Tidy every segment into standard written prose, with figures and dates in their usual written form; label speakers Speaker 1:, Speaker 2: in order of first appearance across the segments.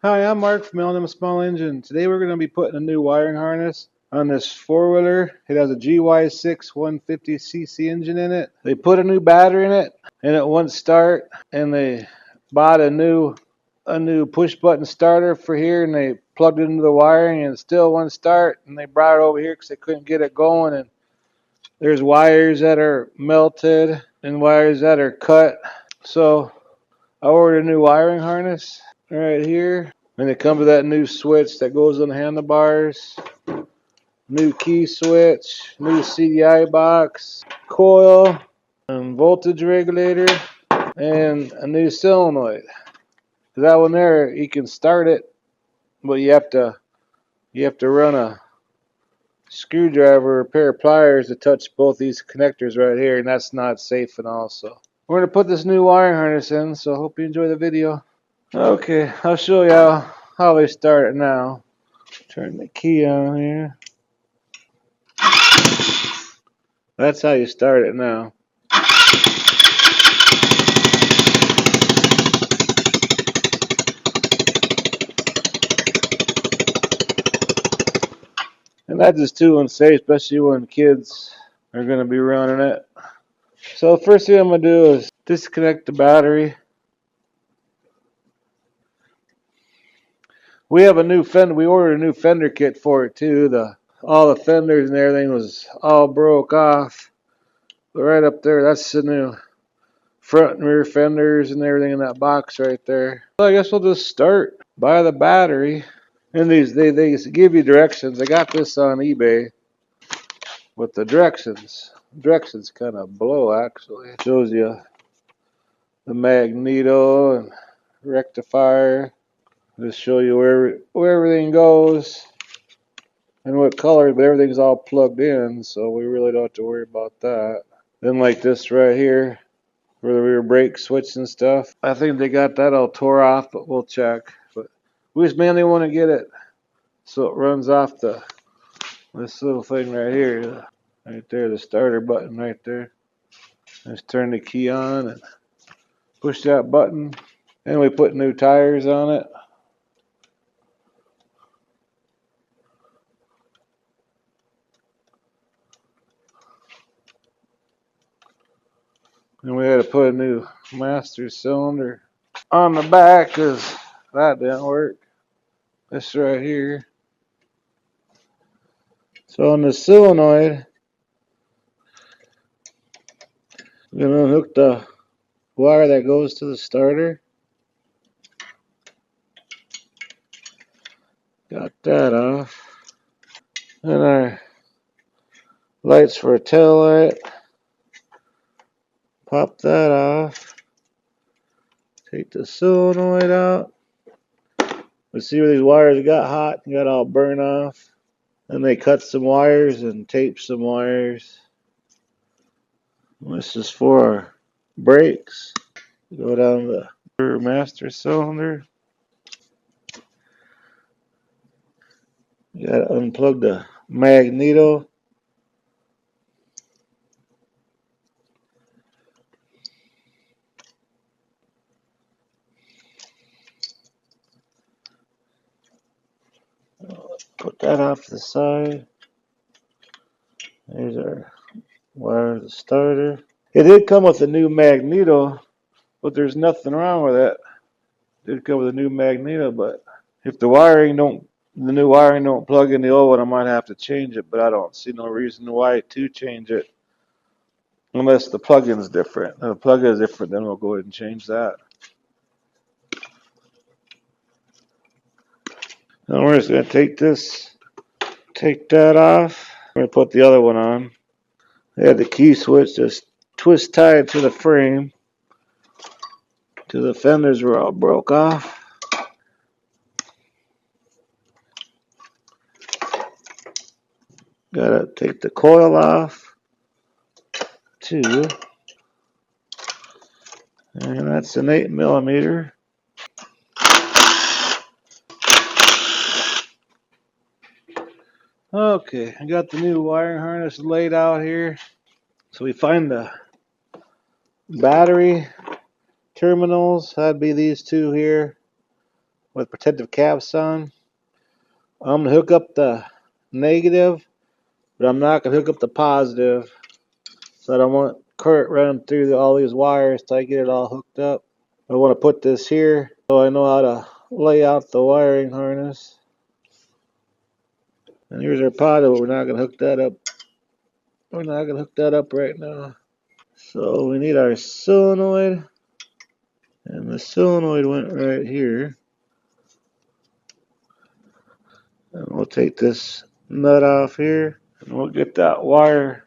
Speaker 1: Hi, I'm Mark from L&M Small Engine. Today we're going to be putting a new wiring harness on this four-wheeler. It has a GY6 150cc engine in it. They put a new battery in it and it wouldn't start, and they bought a new push button starter for here, and they plugged it into the wiring and it still wouldn't start, and they brought it over here because they couldn't get it going, and there's wires that are melted and wires that are cut. So I ordered a new wiring harness right here. And it comes with that new switch that goes on the handlebars, new key switch, new CDI box, coil, and voltage regulator, and a new solenoid. That one there, you can start it, but you have to run a screwdriver or a pair of pliers to touch both these connectors right here, and that's not safe and all. So we're gonna put this new wiring harness in. So I hope you enjoy the video. Okay, I'll show you how they start it now. Turn the key on here. That's how you start it now. And that's just too unsafe, especially when kids are going to be running it. So the first thing I'm going to do is disconnect the battery. We have a new fender. We ordered a new fender kit for it too. All the fenders and everything was all broke off. But right up there, that's the new front and rear fenders and everything in that box right there. So I guess we'll just start by the battery. And they give you directions. I got this on eBay with the directions. Directions kind of blow actually. It shows you the Magneto and rectifier. Just show you where everything goes and what color, but everything's all plugged in, so we really don't have to worry about that. Then like this right here, where the rear brake switch and stuff. I think they got that all tore off, but we'll check. But we just mainly want to get it so it runs off this little thing right here. Right there, the starter button right there. Just turn the key on and push that button. And we put new tires on it. And we had to put a new master cylinder on the back because that didn't work. This right here. So on the solenoid, we're going to unhook the wire that goes to the starter. Got that off. And our lights for a tail light. Pop that off. Take the solenoid out. Let's see where these wires got hot and got all burned off. Then they cut some wires and taped some wires. This is for our brakes. Go down the rear master cylinder. You gotta unplug the Magneto. Put that off to the side. There's our wire of the starter. It did come with a new Magneto, but there's nothing wrong with it. It did come with a new Magneto, but if the new wiring don't plug in the old one, I might have to change it, but I don't see no reason why to change it unless the plug-in is different. If the plug-in is different, then we'll go ahead and change that. Now we're just going to take that off. We're going to put the other one on. They had the key switch just twist tied to the frame. Till the fenders were all broke off. Gotta take the coil off too. And that's an 8mm. Okay, I got the new wiring harness laid out here. So we find the battery terminals. That'd be these two here. with protective caps on. I'm gonna hook up the negative, but I'm not gonna hook up the positive. So I don't want current running through all these wires till I get it all hooked up. I want to put this here so I know how to lay out the wiring harness. And here's our positive, but we're not gonna hook that up. We're not gonna hook that up right now. So we need our solenoid, and the solenoid went right here. And we'll take this nut off here, and we'll get that wire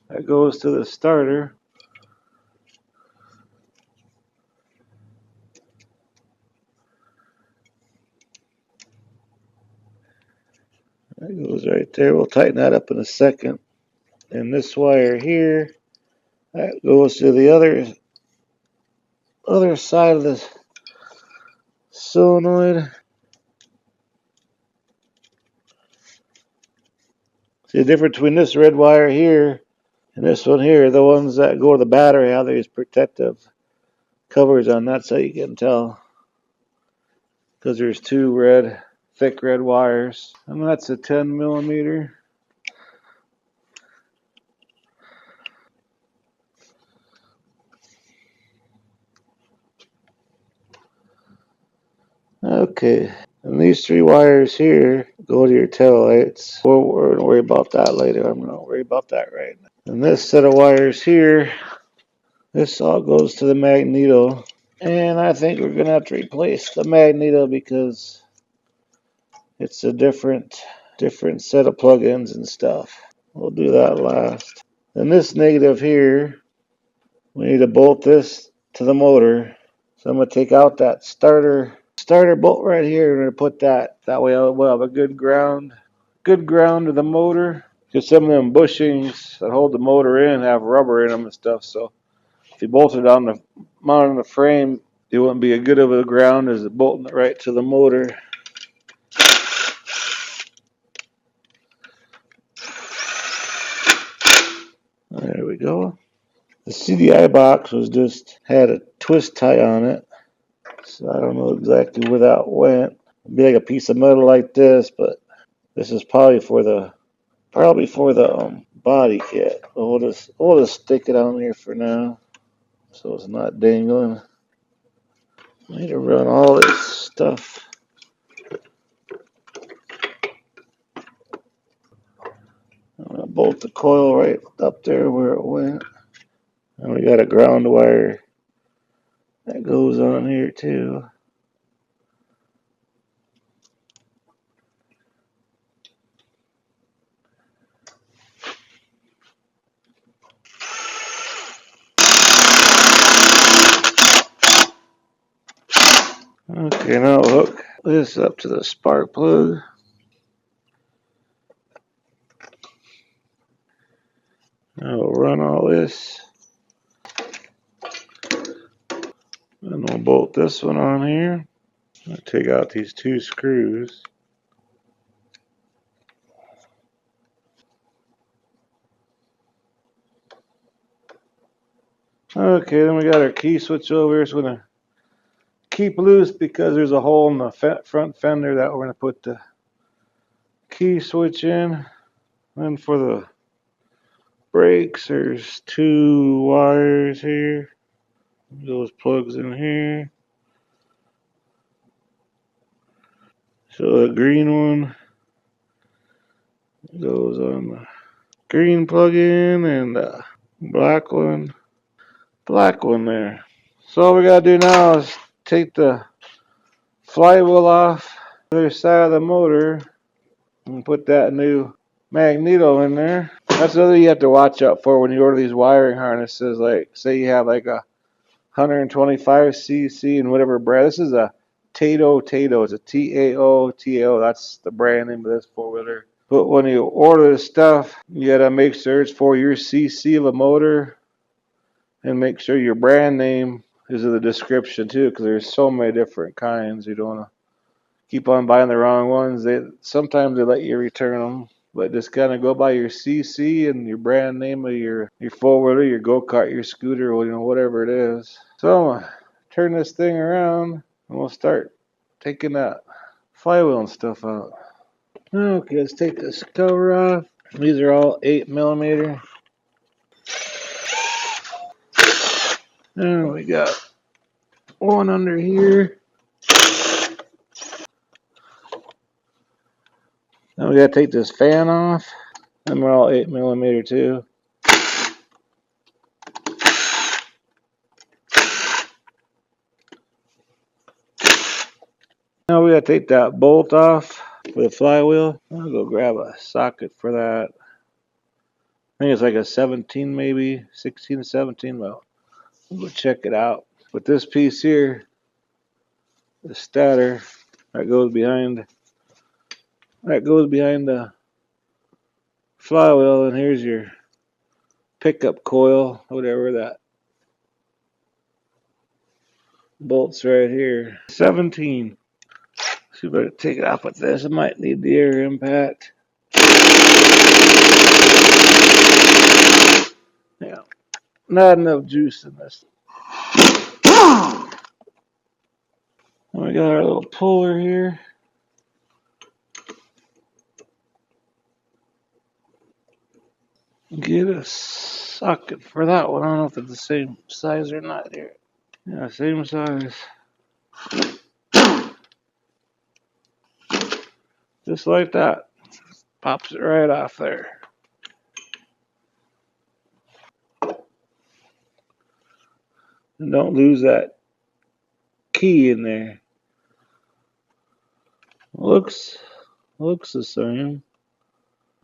Speaker 1: that goes to the starter. That goes right there. We'll tighten that up in a second. And this wire here, that goes to the other side of the solenoid. See the difference between this red wire here and this one here? The ones that go to the battery have these protective covers on. That's how you can tell. Because there's two thick red wires. And that's a 10 millimeter. Okay. And these three wires here go to your tail lights. We're going to worry about that later. I'm going to worry about that right now. And this set of wires here, this all goes to the Magneto. And I think we're going to have to replace the Magneto because it's a different set of plugins and stuff. We'll do that last. And this negative here, we need to bolt this to the motor. So I'm going to take out that starter bolt right here. We're going to put that. That way we'll have a good ground to the motor. Because some of them bushings that hold the motor in have rubber in them and stuff. So if you bolt it on the mount on the frame, it wouldn't be as good of a ground as bolting it right to the motor. There we go. The CDI box had a twist tie on it. So I don't know exactly where that went. It'd be like a piece of metal like this, but this is probably for the body kit. We'll just stick it on here for now, so it's not dangling. I need to run all this stuff. I'm gonna bolt the coil right up there where it went, and we got a ground wire that goes on here too. Okay, now I'll hook this up to the spark plug. Now we'll run all this. And we'll bolt this one on here. I'll take out these two screws. Okay, then we got our key switch over here. So we're going to keep loose because there's a hole in the front fender that we're going to put the key switch in. Then for the brakes, there's two wires here. Those plugs in here. So the green one goes on the green plug-in, and the black one there. So all we gotta do now is take the flywheel off the other side of the motor and put that new Magneto in there. That's the other thing you have to watch out for when you order these wiring harnesses. Like, say you have like a 125cc and whatever brand. This is a Tato. It's a Tao. That's the brand name of this four-wheeler. But when you order this stuff, you gotta make sure it's for your cc of a motor, and make sure your brand name is in the description too, because there's so many different kinds. You don't want to keep on buying the wrong ones. Sometimes they let you return them, but just kind of go by your CC and your brand name of your four-wheeler, your go-kart, your scooter, whatever it is. So I'm gonna turn this thing around and we'll start taking that flywheel and stuff out. Okay, let's take this cover off. These are all 8mm. And we got one under here. Now we gotta take this fan off. And we're all 8mm too. Now we gotta take that bolt off for the flywheel. I'll go grab a socket for that. I think it's like a 17 maybe, 16 17. Well, we'll go check it out. But this piece here, the stator, that goes behind the flywheel, and here's your pickup coil, whatever that bolt's right here. 17. So you better take it off with this. It might need the air impact. Yeah, not enough juice in this. And we got our little puller here. Get a socket for that one. I don't know if it's the same size or not here. Yeah, same size. Just like that. Pops it right off there. And don't lose that key in there. Looks the same.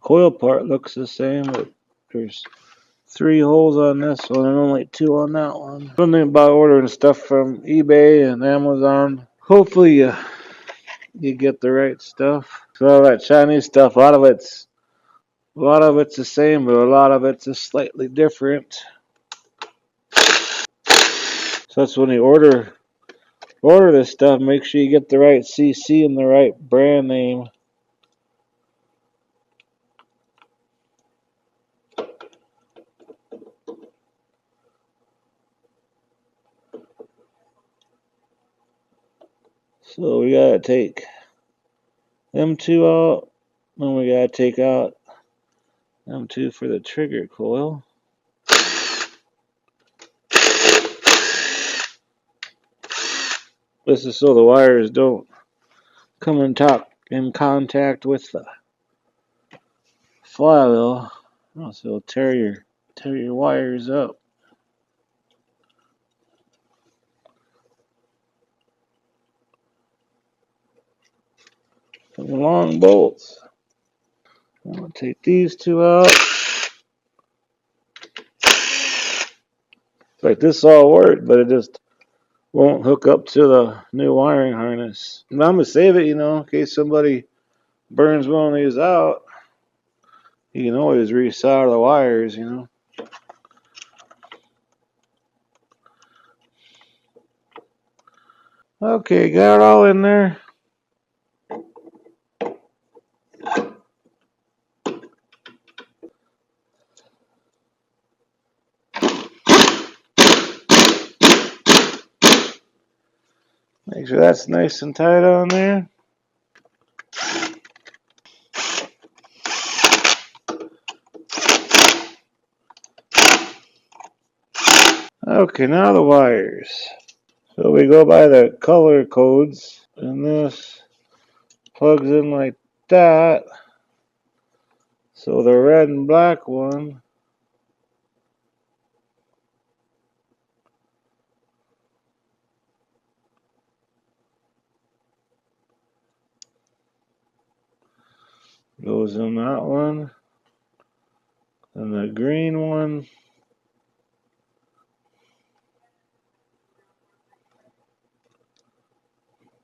Speaker 1: Coil part looks the same, but there's 3 holes on this one and only 2 on that one. One thing about ordering stuff from eBay and Amazon, hopefully you get the right stuff. So all that Chinese stuff, a lot of it's the same, but a lot of it's just slightly different. So that's when you order this stuff, make sure you get the right CC and the right brand name. So we gotta take them 2 out, and we gotta take out them 2 for the trigger coil. This is so the wires don't come in contact with the flywheel. Oh, so it'll tear your wires up. Some long bolts. I'm gonna take these 2 out. Like this all worked, but it just won't hook up to the new wiring harness. And I'm gonna save it, in case somebody burns one of these out. You can always resolder the wires, Okay, got it all in there. Make sure that's nice and tight on there. Okay, now the wires. So we go by the color codes, and this plugs in like that. So the red and black one goes in that one, and the green one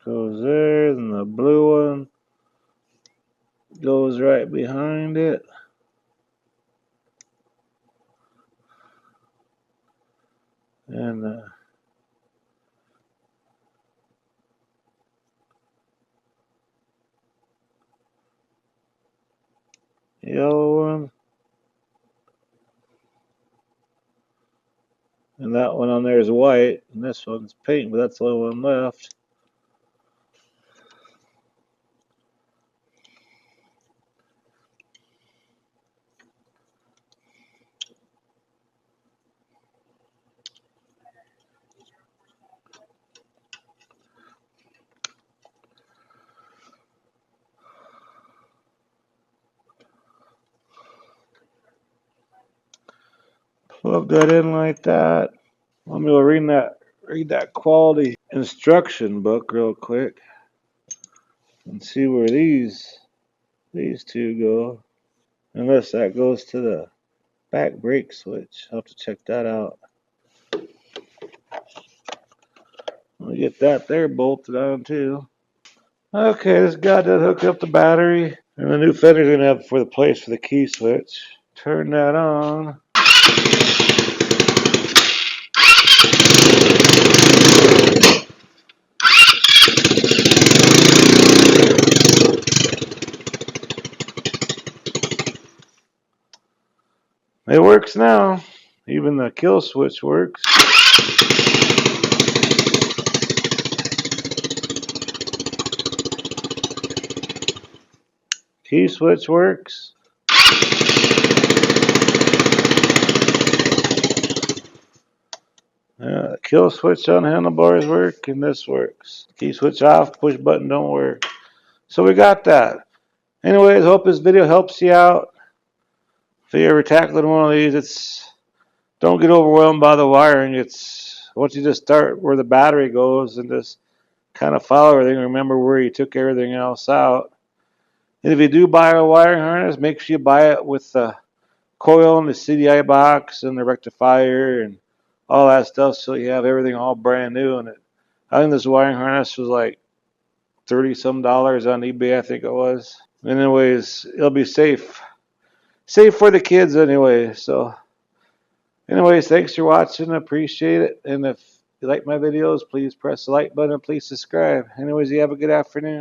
Speaker 1: goes there, and the blue one goes right behind it. And the yellow one. And that one on there is white, and this one's pink, but that's the only one left. Plug that in like that. Let me go read that quality instruction book real quick and see where these two go. Unless that goes to the back brake switch. I'll have to check that out. I'll get that there bolted on too. Okay, this guy did hook up the battery. And the new fender's gonna have for the place for the key switch. Turn that on. It works now. Even the kill switch works. Key switch works. Kill switch on handlebars work, and this works. Key switch off, push button don't work. So we got that. Anyways, hope this video helps you out. If you ever tackling one of these, don't get overwhelmed by the wiring. It's once you just start where the battery goes and just kind of follow everything. Remember where you took everything else out. And if you do buy a wiring harness, make sure you buy it with the coil and the CDI box and the rectifier and all that stuff, so you have everything all brand new. And I think this wiring harness was like $30 some on eBay, I think it was. Anyways, it'll be safe for the kids anyway. So, anyways, thanks for watching. I appreciate it. And if you like my videos, please press the like button and please subscribe. Anyways, you have a good afternoon.